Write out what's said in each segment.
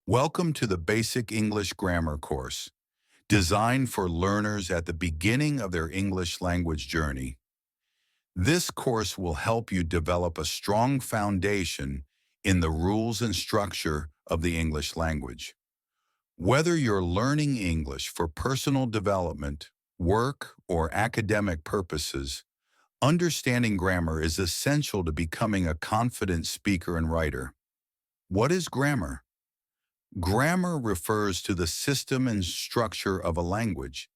Welcome to the Basic English Grammar course, designed for learners at the beginning of their English language journey. This course will help you develop a strong foundation in the rules and structure of the English language. Whether you're learning English for personal development, work, or academic purposes, understanding grammar is essential to becoming a confident speaker and writer. What is grammar? Grammar refers to the system and structure of a language.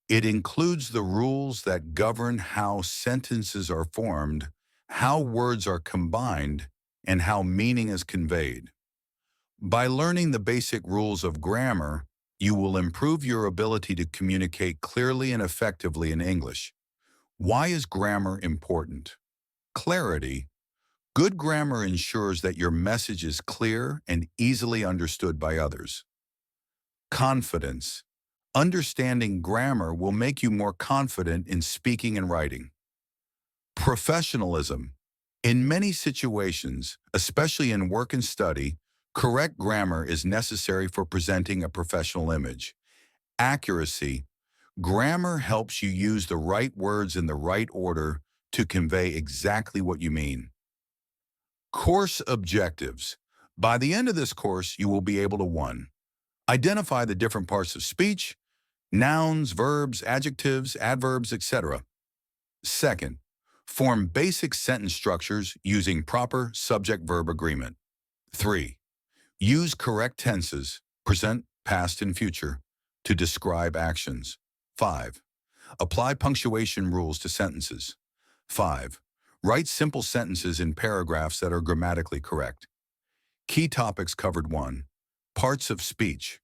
It includes the rules that govern how sentences are formed, how words are combined, and how meaning is conveyed. By learning the basic rules of grammar, you will improve your ability to communicate clearly and effectively in English. Why is grammar important? Clarity. Good grammar ensures that your message is clear and easily understood by others. Confidence. Understanding grammar will make you more confident in speaking and writing. Professionalism. In many situations, especially in work and study, correct grammar is necessary for presenting a professional image. Accuracy. Grammar helps you use the right words in the right order to convey exactly what you mean. Course objectives. By the end of this course, you will be able to 1. Identify the different parts of speech, nouns, verbs, adjectives, adverbs, etc. 2nd, form basic sentence structures using proper subject-verb agreement. 3. Use correct tenses, present, past, and future, to describe actions. 5. Apply punctuation rules to sentences. 5. Write simple sentences in paragraphs that are grammatically correct. Key topics covered. 1. Parts of speech.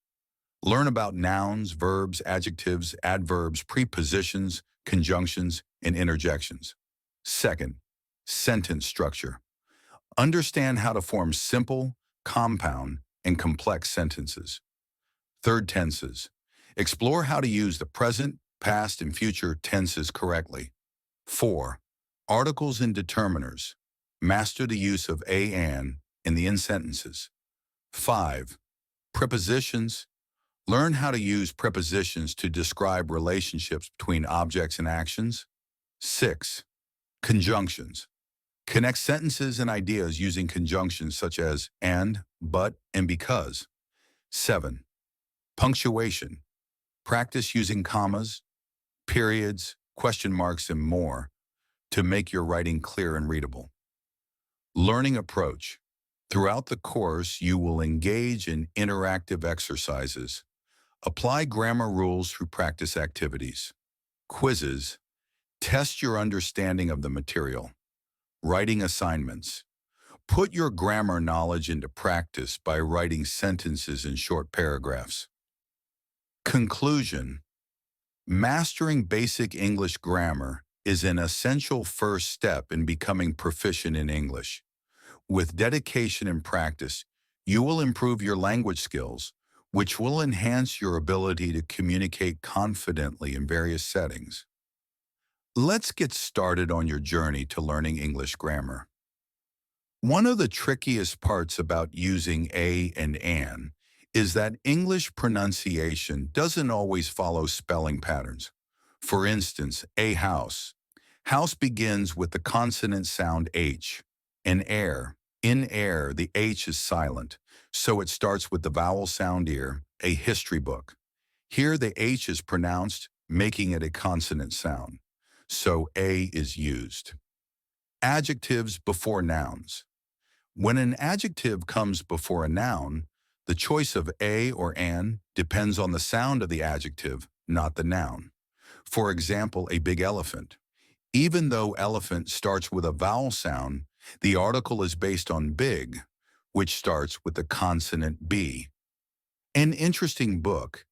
Learn about nouns, verbs, adjectives, adverbs, prepositions, conjunctions, and interjections. 2nd, sentence structure. Understand how to form simple, compound, and complex sentences. 3rd, tenses. Explore how to use the present, past, and future tenses correctly. 4. Articles and determiners. Master the use of a and in the in sentences. 5. Prepositions. Learn how to use prepositions to describe relationships between objects and actions. 6. Conjunctions. Connect sentences and ideas using conjunctions such as and, but, and because. 7. Punctuation. Practice using commas, periods, question marks, and more to make your writing clear and readable. Learning approach. Throughout the course, you will engage in interactive exercises. Apply grammar rules through practice activities. Quizzes. Test your understanding of the material. Writing assignments. Put your grammar knowledge into practice by writing sentences in short paragraphs. Conclusion. Mastering basic English grammar is an essential first step in becoming proficient in English. With dedication and practice, you will improve your language skills, which will enhance your ability to communicate confidently in various settings. Let's get started on your journey to learning English grammar. One of the trickiest parts about using a and an is that English pronunciation doesn't always follow spelling patterns. For instance, a house. House begins with the consonant sound H. In air, the H is silent, so it starts with the vowel sound ear, a history book. Here the H is pronounced, making it a consonant sound, so A is used. Adjectives before nouns. When an adjective comes before a noun, the choice of a or an depends on the sound of the adjective, not the noun. For example, a big elephant. Even though elephant starts with a vowel sound, the article is based on big, which starts with the consonant B. An interesting book.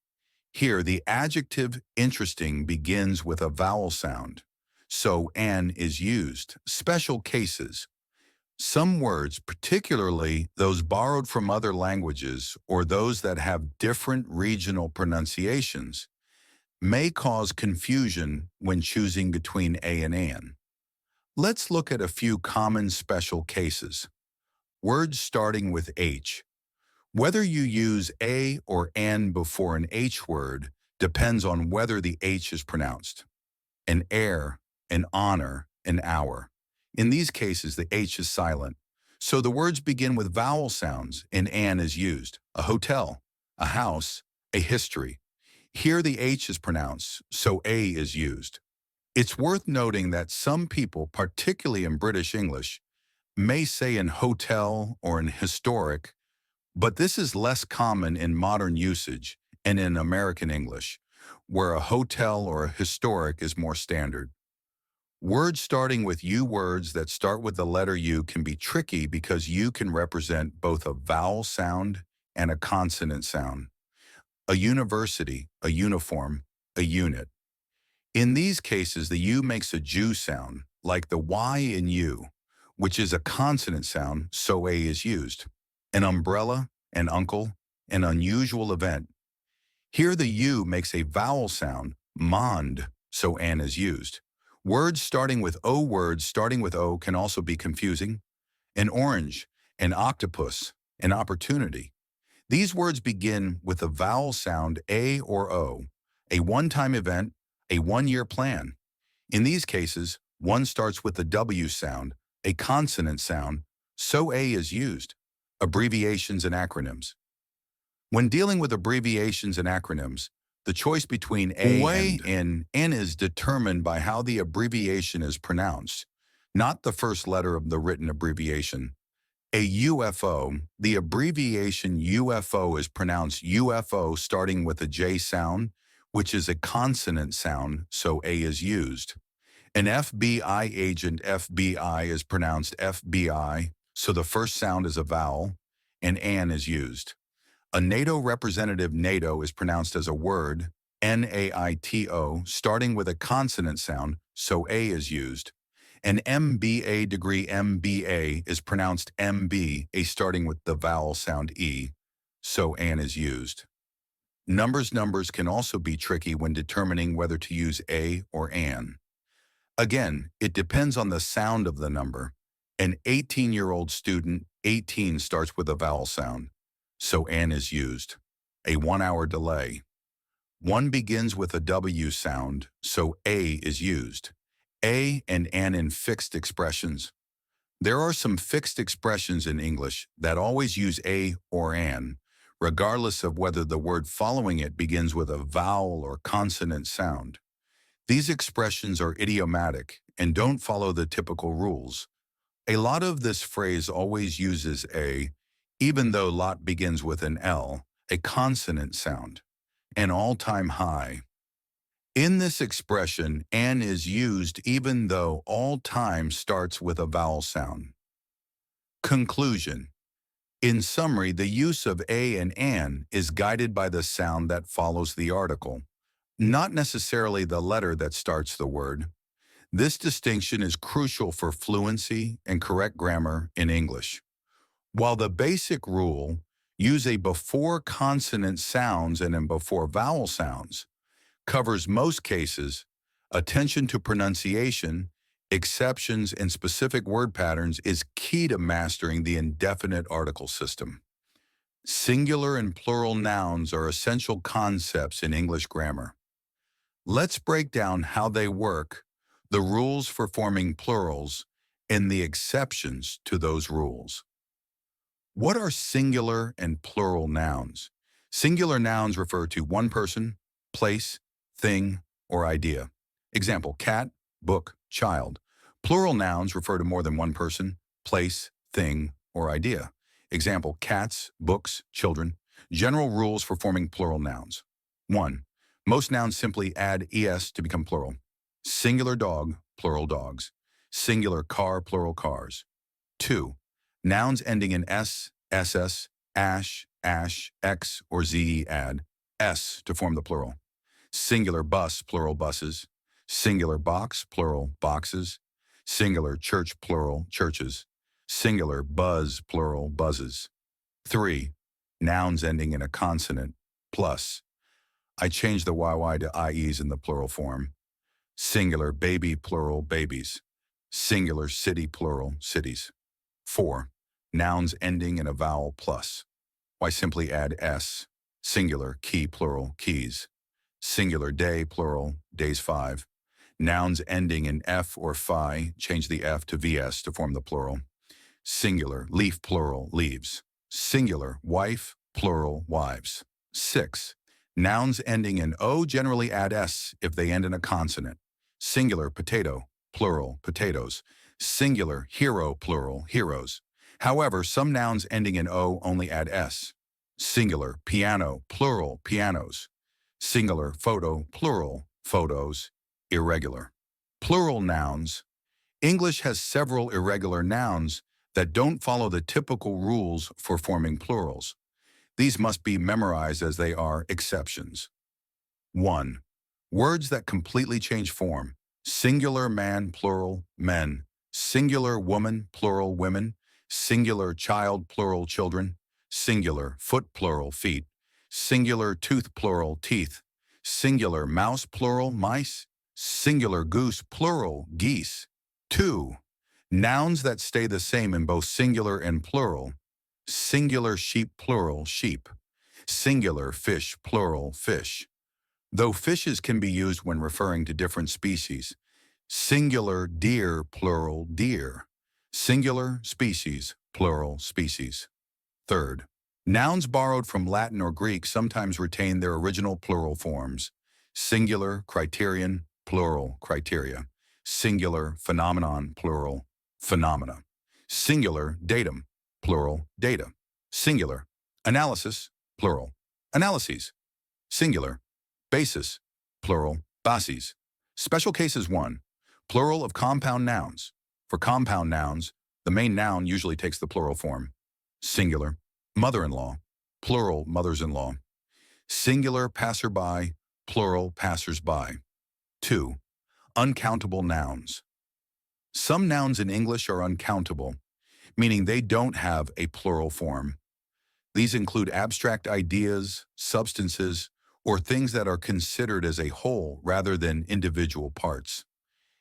Here, the adjective interesting begins with a vowel sound, so an is used. Special cases. Some words, particularly those borrowed from other languages or those that have different regional pronunciations, may cause confusion when choosing between a and an. Let's look at a few common special cases. Words starting with H. Whether you use a or an before an H word depends on whether the H is pronounced. An heir, an honor, an hour. In these cases, the H is silent. So the words begin with vowel sounds and an is used. A hotel, a house, a history. Here the H is pronounced, so a is used. It's worth noting that some people, particularly in British English, may say in hotel or in historic, but this is less common in modern usage and in American English, where a hotel or a historic is more standard. Words starting with U words that start with the letter U can be tricky because U can represent both a vowel sound and a consonant sound. A university, a uniform, a unit. In these cases, the U makes a Jew sound, like the Y in U, which is a consonant sound, so A is used. An umbrella, an uncle, an unusual event. Here the U makes a vowel sound, mond, so an is used. Words starting with O can also be confusing. An orange, an octopus, an opportunity. These words begin with a vowel sound A or O, a one-time event, a one-year plan. In these cases, one starts with the W sound, a consonant sound, so A is used. Abbreviations and acronyms. When dealing with abbreviations and acronyms, the choice between A and N is determined by how the abbreviation is pronounced, not the first letter of the written abbreviation. A UFO, the abbreviation UFO is pronounced UFO starting with a J sound, which is a consonant sound, so A is used. An FBI agent, FBI, is pronounced FBI, so the first sound is a vowel, and an is used. A NATO representative, NATO, is pronounced as a word, NATO, starting with a consonant sound, so A is used. An MBA degree, MBA, is pronounced MB, a starting with the vowel sound E, so an is used. Numbers can also be tricky when determining whether to use a or an. Again, it depends on the sound of the number. An 18-year-old student, 18, starts with a vowel sound, so an is used. A 1-hour delay. One begins with a W sound, so a is used. A and an in fixed expressions. There are some fixed expressions in English that always use a or an, regardless of whether the word following it begins with a vowel or consonant sound. These expressions are idiomatic and don't follow the typical rules. A lot of this phrase always uses a, even though lot begins with an L, a consonant sound, an all-time high. In this expression, an is used even though all time starts with a vowel sound. Conclusion. In summary, the use of a and an is guided by the sound that follows the article, not necessarily the letter that starts the word. This distinction is crucial for fluency and correct grammar in English. While the basic rule, use a before consonant sounds and a before vowel sounds, covers most cases, attention to pronunciation, exceptions, and specific word patterns is key to mastering the indefinite article system. Singular and plural nouns are essential concepts in English grammar. Let's break down how they work, the rules for forming plurals, and the exceptions to those rules. What are singular and plural nouns? Singular nouns refer to one person, place, thing, or idea. Example, cat, book, child. Plural nouns refer to more than one person, place, thing, or idea. Example, cats, books, children. General rules for forming plural nouns. 1. Most nouns simply add es to become plural. Singular dog, plural dogs. Singular car, plural cars. 2. Nouns ending in s, ss, ash, x, or ze add s to form the plural. Singular bus, plural buses. Singular box, plural boxes. Singular church, plural churches. Singular buzz, plural buzzes. 3. Nouns ending in a consonant, plus. I changed the YY to IEs in the plural form. Singular baby, plural babies. Singular city, plural cities. 4. Nouns ending in a vowel plus. Why simply add s? Singular, key, plural, keys. Singular, day, plural, days 5. Nouns ending in f or phi, change the f to vs to form the plural. Singular, leaf, plural, leaves. Singular, wife, plural, wives. 6. Nouns ending in o generally add s if they end in a consonant. Singular, potato, plural, potatoes. Singular, hero, plural, heroes. However, some nouns ending in o only add s. Singular, piano, plural, pianos. Singular, photo, plural, photos. Irregular. Plural nouns. English has several irregular nouns that don't follow the typical rules for forming plurals. These must be memorized as they are exceptions. 1. Words that completely change form. Singular man, plural, men. Singular woman, plural, women. Singular child, plural, children. Singular foot, plural, feet. Singular tooth, plural, teeth. Singular mouse, plural, mice. Singular goose, plural, geese. 2. Nouns that stay the same in both singular and plural. Singular sheep, plural, sheep. Singular fish, plural, fish. Though fishes can be used when referring to different species. Singular deer, plural, deer. Singular species, plural, species. 3rd, nouns borrowed from Latin or Greek sometimes retain their original plural forms. Singular criterion, plural, criteria. Singular phenomenon, plural, phenomena. Singular datum, plural, data. Singular analysis, plural, analyses. Singular basis, plural, bases. Special cases 1. Plural of compound nouns. For compound nouns, the main noun usually takes the plural form. Singular mother-in-law, plural, mothers-in-law. Singular passerby, plural, passers-by. 2. Uncountable nouns. Some nouns in English are uncountable, meaning they don't have a plural form. These include abstract ideas, substances, or things that are considered as a whole rather than individual parts.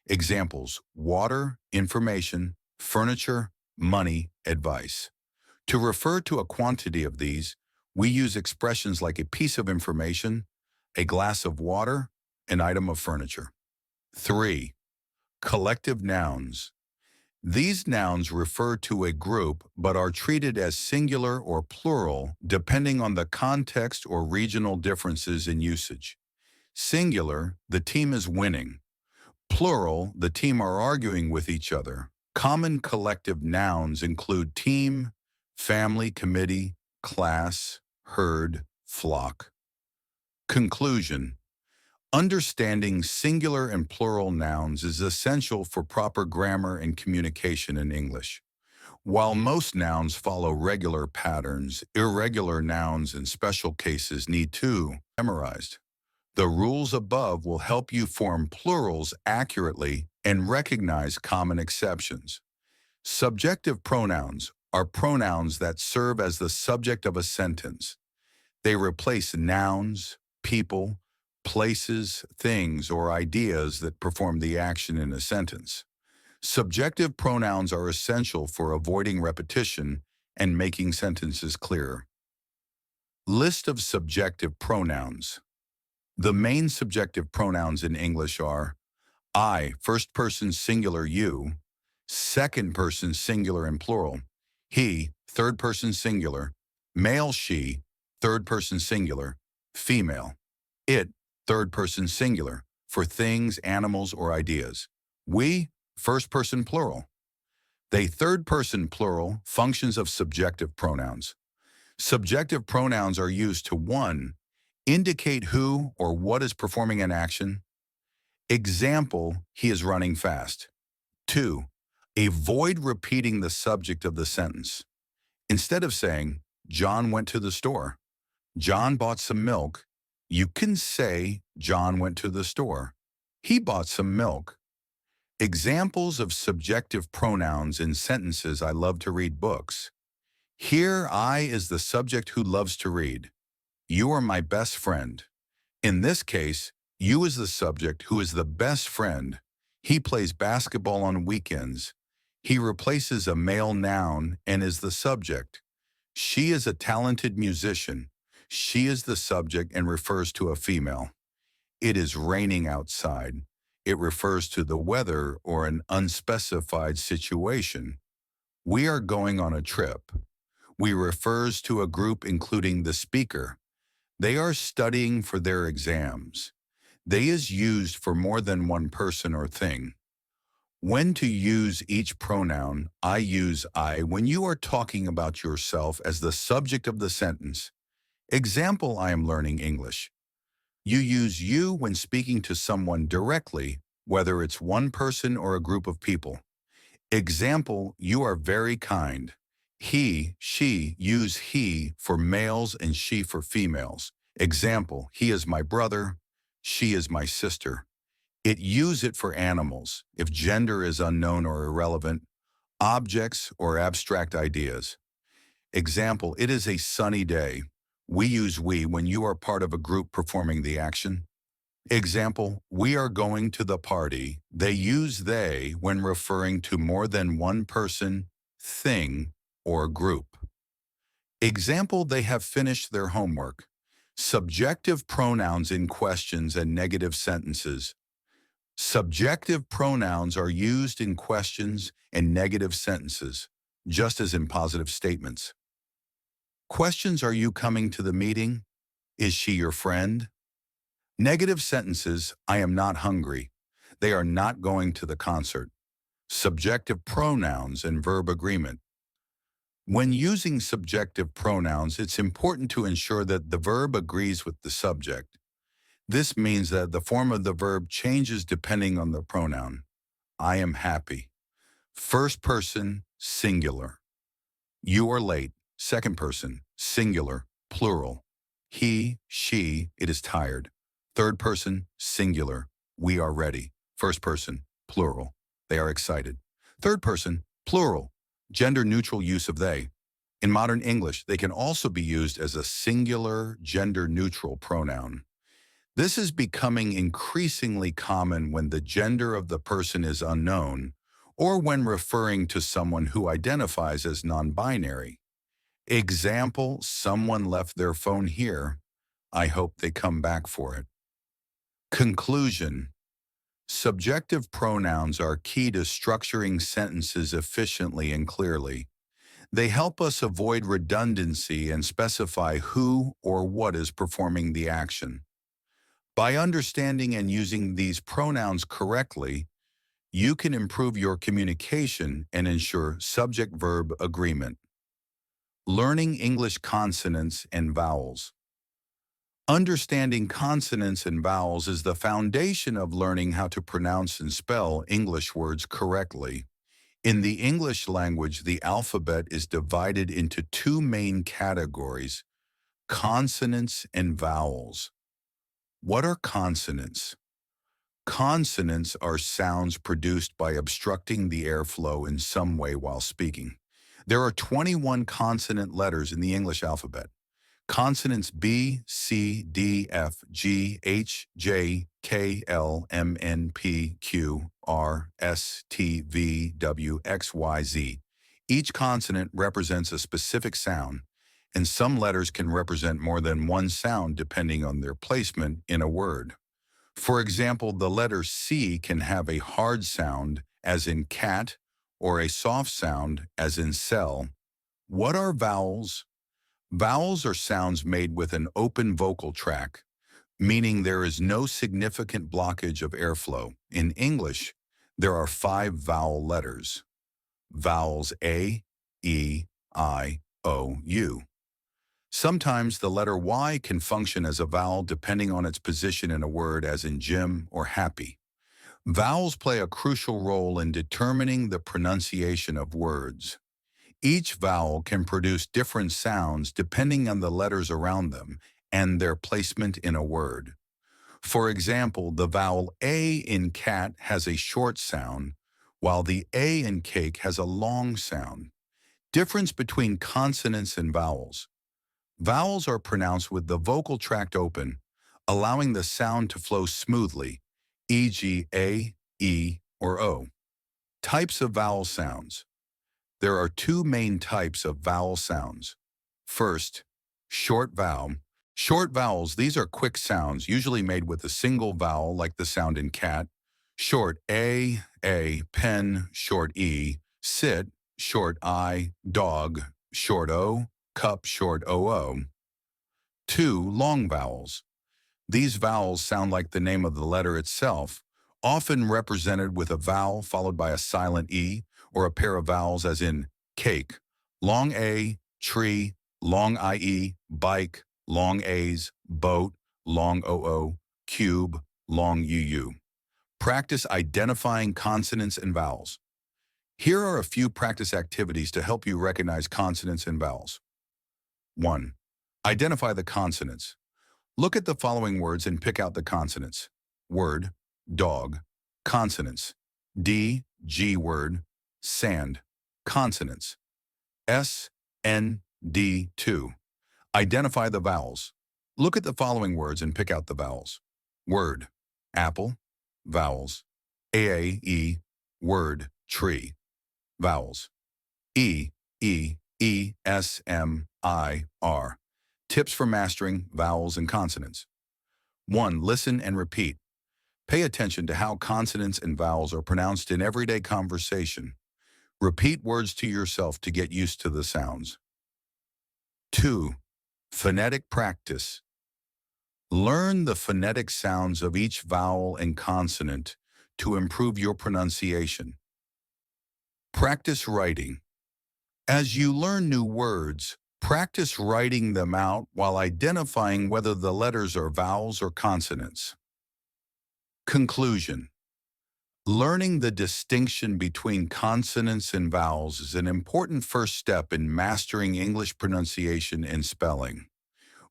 Examples: water, information, furniture, money, advice. To refer to a quantity of these, we use expressions like a piece of information, a glass of water, an item of furniture. 3. Collective nouns. These nouns refer to a group but are treated as singular or plural depending on the context or regional differences in usage. Singular, the team is winning. Plural, the team are arguing with each other. Common collective nouns include team, family, committee, class, herd, flock. Conclusion. Understanding singular and plural nouns is essential for proper grammar and communication in English. While most nouns follow regular patterns, irregular nouns in special cases need to be memorized. The rules above will help you form plurals accurately and recognize common exceptions. Subjective pronouns are pronouns that serve as the subject of a sentence. They replace nouns, people, places, things, or ideas that perform the action in a sentence. Subjective pronouns are essential for avoiding repetition and making sentences clearer. List of subjective pronouns. The main subjective pronouns in English are I, first person singular you, second person singular and plural, he, third person singular, male she, third person singular, female, it, third person singular, for things, animals, or ideas. We, first person plural. They, third person plural, functions of subjective pronouns. Subjective pronouns are used to 1. Indicate who or what is performing an action. Example, he is running fast. 2. Avoid repeating the subject of the sentence. Instead of saying, John went to the store, John bought some milk, you can say, John went to the store. He bought some milk. Examples of subjective pronouns in sentences. I love to read books. Here I is the subject who loves to read. You are my best friend. In this case, you is the subject who is the best friend. He plays basketball on weekends. He replaces a male noun and is the subject. She is a talented musician. She is the subject and refers to a female. It is raining outside. It refers to the weather or an unspecified situation. We are going on a trip. We refers to a group including the speaker. They are studying for their exams. They is used for more than one person or thing. When to use each pronoun, I use I when you are talking about yourself as the subject of the sentence. Example, I am learning English. You use you when speaking to someone directly, whether it's one person or a group of people. Example, you are very kind. He, she use he for males and she for females. Example, he is my brother. She is my sister. It use it for animals, if gender is unknown or irrelevant, objects or abstract ideas. Example, it is a sunny day. We use we when you are part of a group performing the action. Example, we are going to the party. They use they when referring to more than one person, thing, or group. Example, they have finished their homework. Subjective pronouns in questions and negative sentences. Subjective pronouns are used in questions and negative sentences, just as in positive statements. Questions, are you coming to the meeting? Is she your friend? Negative sentences, I am not hungry. They are not going to the concert. Subjective pronouns and verb agreement. When using subjective pronouns, it's important to ensure that the verb agrees with the subject. This means that the form of the verb changes depending on the pronoun. I am happy. First person, singular. You are late. Second person, singular, plural. He, she, it is tired. Third person, singular. We are ready. First person, plural. They are excited. Third person, plural. Gender neutral use of they. In modern English, they can also be used as a singular gender neutral pronoun. This is becoming increasingly common when the gender of the person is unknown or when referring to someone who identifies as non-binary. Example, someone left their phone here. I hope they come back for it. Conclusion. Subjective pronouns are key to structuring sentences efficiently and clearly. They help us avoid redundancy and specify who or what is performing the action. By understanding and using these pronouns correctly, you can improve your communication and ensure subject-verb agreement. Learning English consonants and vowels. Understanding consonants and vowels is the foundation of learning how to pronounce and spell English words correctly. In the English language, the alphabet is divided into two main categories: consonants and vowels. What are consonants? Consonants are sounds produced by obstructing the airflow in some way while speaking. There are 21 consonant letters in the English alphabet. Consonants B, C, D, F, G, H, J, K, L, M, N, P, Q, R, S, T, V, W, X, Y, Z. Each consonant represents a specific sound, and some letters can represent more than one sound depending on their placement in a word. For example, the letter C can have a hard sound, as in cat, or a soft sound, as in cell. What are vowels? Vowels are sounds made with an open vocal tract, meaning there is no significant blockage of airflow. In English, there are 5 vowel letters. Vowels A, E, I, O, U. Sometimes the letter Y can function as a vowel depending on its position in a word, as in Jim or happy. Vowels play a crucial role in determining the pronunciation of words. Each vowel can produce different sounds depending on the letters around them and their placement in a word. For example, the vowel A in cat has a short sound, while the A in cake has a long sound. Difference between consonants and vowels. Vowels are pronounced with the vocal tract open, allowing the sound to flow smoothly, e.g. A, E, or O. Types of vowel sounds. There are 2 main types of vowel sounds: First, short vowel. Short vowels, these are quick sounds, usually made with a single vowel like the sound in cat. Short A, pen, short E, sit, short I, dog, short O, cup, short OO. Two, long vowels. These vowels sound like the name of the letter itself, often represented with a vowel followed by a silent E or a pair of vowels as in cake, long A, tree, long IE, bike, long A's, boat, long OO, cube, long UU. Practice identifying consonants and vowels. Here are a few practice activities to help you recognize consonants and vowels. 1. Identify the consonants. Look at the following words and pick out the consonants. Word, dog, consonants. D, G word, sand, consonants. S, N, D, 2. Identify the vowels. Look at the following words and pick out the vowels. Word, apple, vowels. A, word, tree, vowels. E, S, M, I, R. Tips for mastering vowels and consonants. 1. Listen and repeat. Pay attention to how consonants and vowels are pronounced in everyday conversation. Repeat words to yourself to get used to the sounds. 2. Phonetic practice. Learn the phonetic sounds of each vowel and consonant to improve your pronunciation. Practice writing. As you learn new words, practice writing them out while identifying whether the letters are vowels or consonants. Conclusion. Learning the distinction between consonants and vowels is an important first step in mastering English pronunciation and spelling.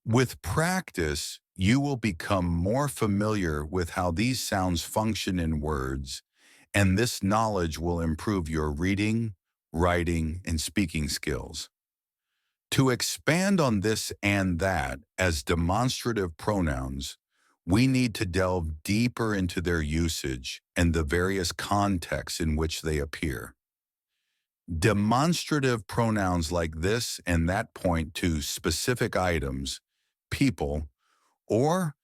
With practice, you will become more familiar with how these sounds function in words, and this knowledge will improve your reading, writing, and speaking skills. To expand on this and that as demonstrative pronouns, we need to delve deeper into their usage and the various contexts in which they appear. Demonstrative pronouns like this and that point to specific items, people, or